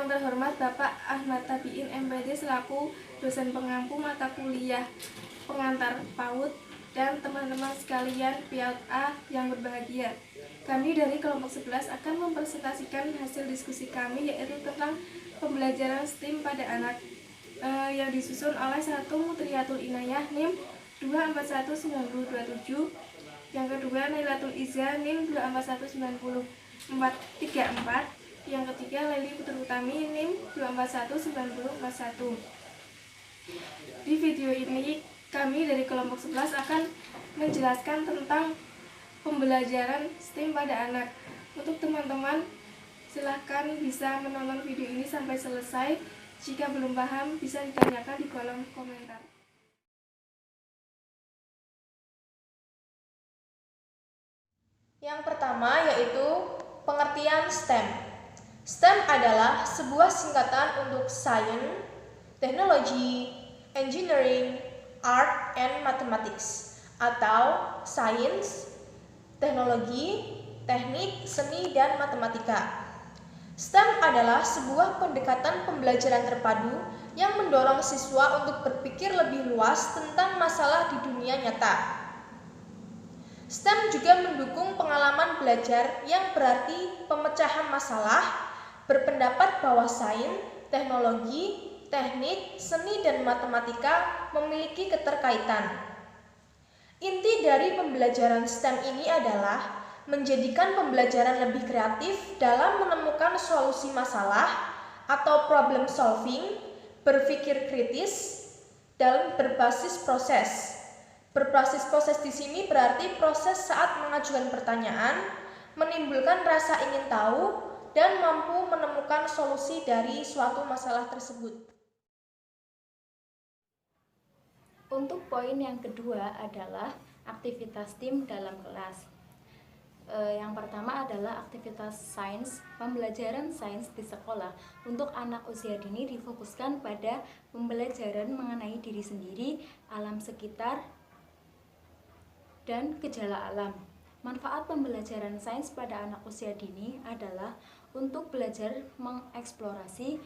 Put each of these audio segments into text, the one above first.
Yang terhormat Bapak Ahmad Tabiin MPD selaku dosen pengampu mata kuliah pengantar PAUD dan teman-teman sekalian PIAUD A yang berbahagia. Kami dari kelompok 11 akan mempresentasikan hasil diskusi kami yaitu tentang pembelajaran STEM pada anak yang disusun oleh satu Mutriatul Inayah NIM 2419027, yang kedua Nailatul Iza NIM 2419034, yang ketiga Leli Putri Utami NIM 2419041. Di video ini kami dari kelompok 11 akan menjelaskan tentang pembelajaran STEM pada anak. Untuk teman-teman, silahkan bisa menonton video ini sampai selesai. Jika belum paham, bisa ditanyakan di kolom komentar. Yang pertama yaitu pengertian STEM. STEM adalah sebuah singkatan untuk Science, Technology, Engineering, Art, and Mathematics, atau Science, Teknologi, Teknik, Seni, dan Matematika. STEM adalah sebuah pendekatan pembelajaran terpadu yang mendorong siswa untuk berpikir lebih luas tentang masalah di dunia nyata. STEM juga mendukung pengalaman belajar yang berarti pemecahan masalah, berpendapat bahwa sains, teknologi, teknik, seni, dan matematika memiliki keterkaitan. Inti dari pembelajaran STEM ini adalah menjadikan pembelajaran lebih kreatif dalam menemukan solusi masalah atau problem solving, berpikir kritis, dan berbasis proses. Berbasis proses di sini berarti proses saat mengajukan pertanyaan, menimbulkan rasa ingin tahu, dan mampu menemukan solusi dari suatu masalah tersebut. Untuk poin yang kedua adalah aktivitas tim dalam kelas. Yang pertama adalah aktivitas sains. Pembelajaran sains di sekolah untuk anak usia dini difokuskan pada pembelajaran mengenai diri sendiri, alam sekitar, dan gejala alam. Manfaat pembelajaran sains pada anak usia dini adalah untuk belajar mengeksplorasi,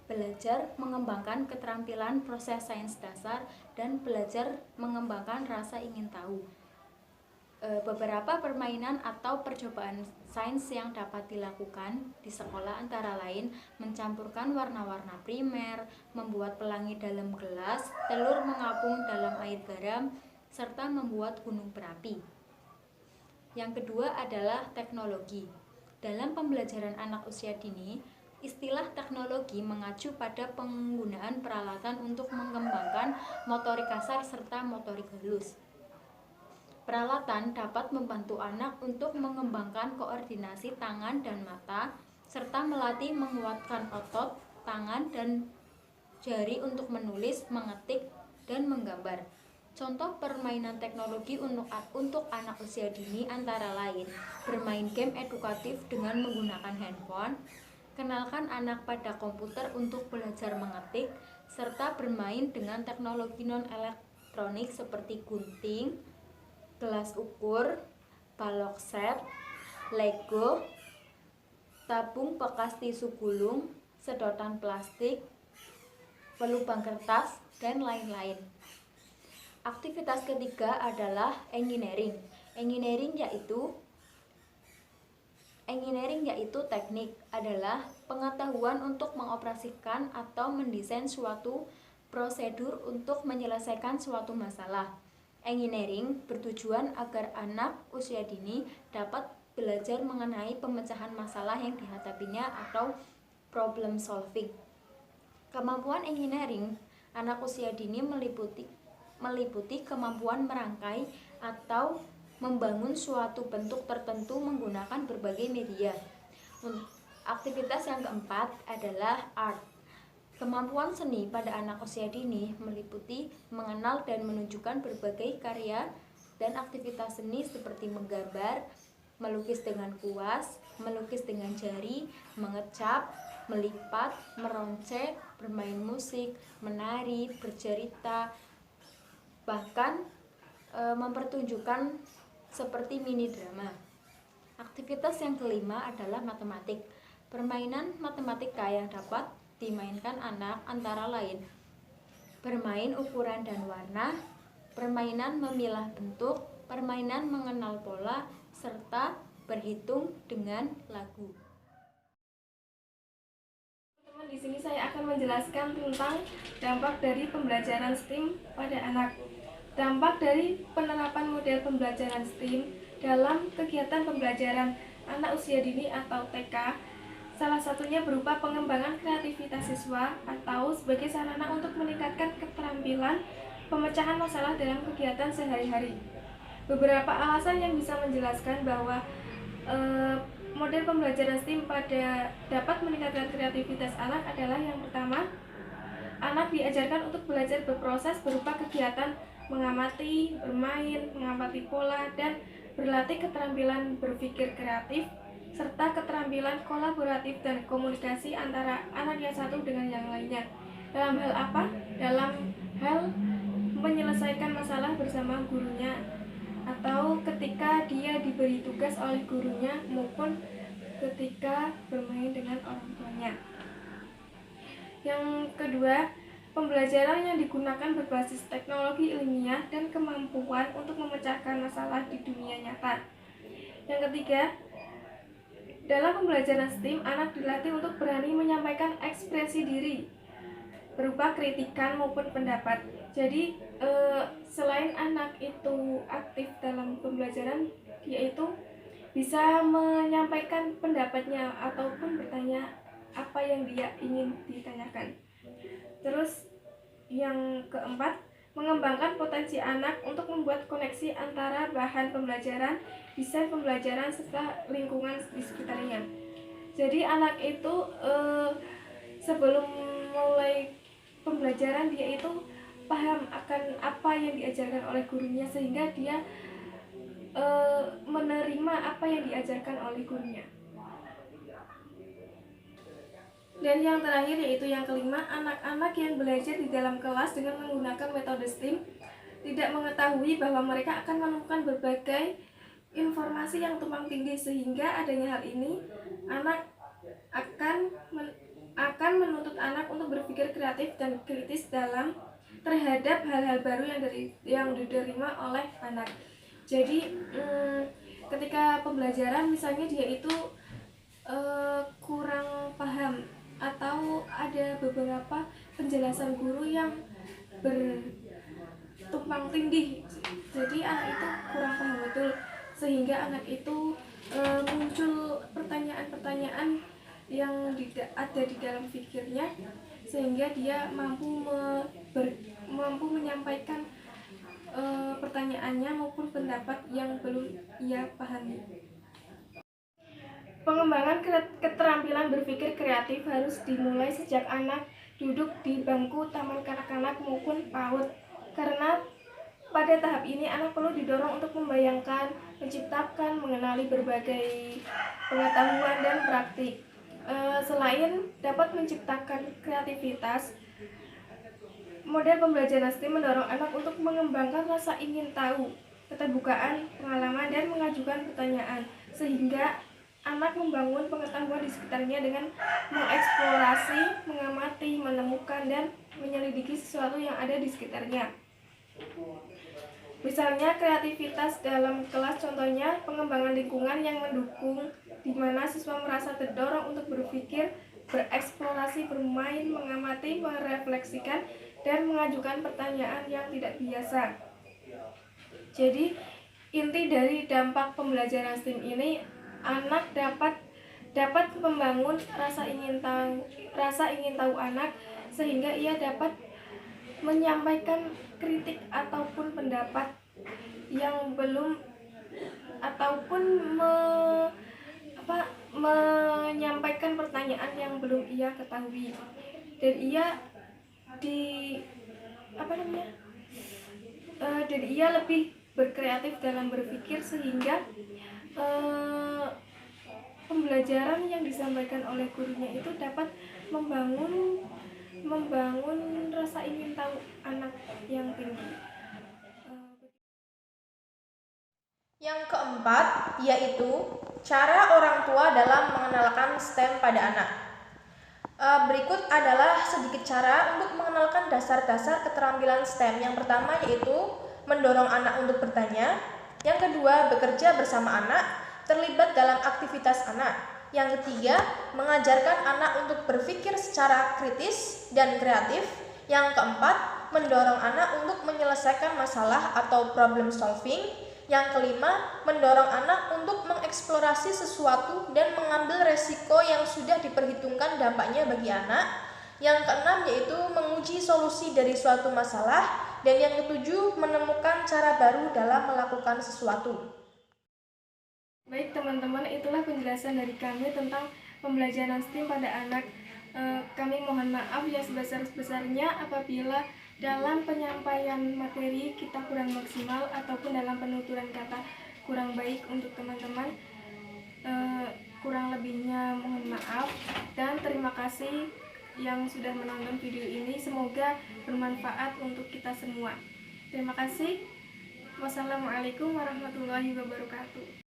belajar mengembangkan keterampilan proses sains dasar, dan belajar mengembangkan rasa ingin tahu. Beberapa permainan atau percobaan sains yang dapat dilakukan di sekolah antara lain mencampurkan warna-warna primer, membuat pelangi dalam gelas, telur mengapung dalam air garam, serta membuat gunung berapi. Yang kedua adalah teknologi. Dalam pembelajaran anak usia dini, istilah teknologi mengacu pada penggunaan peralatan untuk mengembangkan motorik kasar serta motorik halus. Peralatan dapat membantu anak untuk mengembangkan koordinasi tangan dan mata, serta melatih menguatkan otot, tangan, dan jari untuk menulis, mengetik, dan menggambar. Contoh permainan teknologi untuk anak usia dini antara lain bermain game edukatif dengan menggunakan handphone, kenalkan anak pada komputer untuk belajar mengetik, serta bermain dengan teknologi non-elektronik seperti gunting, gelas ukur, balok set, Lego, tabung bekas tisu gulung, sedotan plastik, pelubang kertas, dan lain-lain. Aktivitas ketiga adalah engineering. Engineering yaitu teknik, adalah pengetahuan untuk mengoperasikan atau mendesain suatu prosedur untuk menyelesaikan suatu masalah. Engineering bertujuan agar anak usia dini dapat belajar mengenai pemecahan masalah yang dihadapinya atau problem solving. Kemampuan engineering anak usia dini meliputi kemampuan merangkai atau membangun suatu bentuk tertentu menggunakan berbagai media. Aktivitas yang keempat adalah art. Kemampuan seni pada anak usia dini meliputi mengenal dan menunjukkan berbagai karya dan aktivitas seni seperti menggambar, melukis dengan kuas, melukis dengan jari, mengecap, melipat, meronceng, bermain musik, menari, bercerita, bahkan mempertunjukkan seperti mini drama. Aktivitas yang kelima adalah matematik. Permainan matematika yang dapat dimainkan anak antara lain bermain ukuran dan warna, permainan memilah bentuk, permainan mengenal pola, serta berhitung dengan lagu. Teman-teman, di sini saya akan menjelaskan tentang dampak dari pembelajaran STEAM pada anak. Dampak dari penerapan model pembelajaran STEAM dalam kegiatan pembelajaran anak usia dini atau TK, salah satunya berupa pengembangan kreativitas siswa atau sebagai sarana untuk meningkatkan keterampilan pemecahan masalah dalam kegiatan sehari-hari. Beberapa alasan yang bisa menjelaskan bahwa model pembelajaran STEAM dapat meningkatkan kreativitas anak adalah yang pertama, anak diajarkan untuk belajar berproses berupa kegiatan mengamati, bermain, mengamati pola, dan berlatih keterampilan berpikir kreatif, serta keterampilan kolaboratif dan komunikasi antara anak yang satu dengan yang lainnya. Dalam hal apa? Dalam hal menyelesaikan masalah bersama gurunya, atau ketika dia diberi tugas oleh gurunya maupun ketika bermain dengan orang tuanya. Yang kedua, pembelajaran yang digunakan berbasis teknologi ilmiah dan kemampuan untuk memecahkan masalah di dunia nyata. Yang ketiga, dalam pembelajaran STEAM, anak dilatih untuk berani menyampaikan ekspresi diri berupa kritikan maupun pendapat. Jadi selain anak itu aktif dalam pembelajaran, dia itu bisa menyampaikan pendapatnya ataupun bertanya apa yang dia ingin ditanyakan. Terus yang keempat, mengembangkan potensi anak untuk membuat koneksi antara bahan pembelajaran, desain pembelajaran, serta lingkungan di sekitarnya. Jadi anak itu sebelum mulai pembelajaran dia itu paham akan apa yang diajarkan oleh gurunya, sehingga dia menerima apa yang diajarkan oleh gurunya. Dan yang terakhir yaitu yang kelima, anak-anak yang belajar di dalam kelas dengan menggunakan metode STEAM tidak mengetahui bahwa mereka akan menemukan berbagai informasi yang tumpang tindih, sehingga adanya hal ini anak akan menuntut anak untuk berpikir kreatif dan kritis terhadap hal-hal baru yang diterima oleh anak. Jadi ketika pembelajaran misalnya dia itu kurang paham atau ada beberapa penjelasan guru yang bertumpang tindih, jadi anak itu kurang paham betul, sehingga anak itu muncul pertanyaan-pertanyaan yang tidak ada di dalam pikirnya, sehingga dia mampu menyampaikan pertanyaannya maupun pendapat yang belum ia pahami. Pengembangan keterampilan berpikir kreatif harus dimulai sejak anak duduk di bangku taman kanak-kanak maupun PAUD, karena pada tahap ini anak perlu didorong untuk membayangkan, menciptakan, mengenali berbagai pengetahuan dan praktik. Selain dapat menciptakan kreativitas, model pembelajaran STEAM mendorong anak untuk mengembangkan rasa ingin tahu, keterbukaan, pengalaman, dan mengajukan pertanyaan, sehingga anak membangun pengetahuan di sekitarnya dengan mengeksplorasi, mengamati, menemukan, dan menyelidiki sesuatu yang ada di sekitarnya. Misalnya kreativitas dalam kelas, contohnya pengembangan lingkungan yang mendukung, di mana siswa merasa terdorong untuk berpikir, bereksplorasi, bermain, mengamati, merefleksikan, dan mengajukan pertanyaan yang tidak biasa. Jadi inti dari dampak pembelajaran STEAM ini, anak dapat membangun rasa ingin tahu anak, sehingga ia dapat menyampaikan kritik ataupun pendapat yang belum, ataupun menyampaikan pertanyaan yang belum ia ketahui, dan ia dan ia lebih berkreatif dalam berpikir, sehingga pembelajaran yang disampaikan oleh gurunya itu dapat membangun rasa ingin tahu anak yang tinggi. Yang keempat yaitu cara orang tua dalam mengenalkan STEM pada anak. Berikut adalah sedikit cara untuk mengenalkan dasar-dasar keterampilan STEM. Yang pertama yaitu mendorong anak untuk bertanya. Yang kedua, bekerja bersama anak, terlibat dalam aktivitas anak. Yang ketiga, mengajarkan anak untuk berpikir secara kritis dan kreatif. Yang keempat, mendorong anak untuk menyelesaikan masalah atau problem solving. Yang kelima, mendorong anak untuk mengeksplorasi sesuatu dan mengambil resiko yang sudah diperhitungkan dampaknya bagi anak. Yang keenam yaitu menguji solusi dari suatu masalah. Dan yang ketujuh, menemukan cara baru dalam melakukan sesuatu. Baik teman-teman, itulah penjelasan dari kami tentang pembelajaran STEM pada anak. Kami mohon maaf yang sebesar-besarnya apabila dalam penyampaian materi kita kurang maksimal ataupun dalam penuturan kata kurang baik untuk teman-teman. Kurang lebihnya mohon maaf dan terima kasih yang sudah menonton video ini. Semoga bermanfaat untuk kita semua. Terima kasih. Wassalamualaikum warahmatullahi wabarakatuh.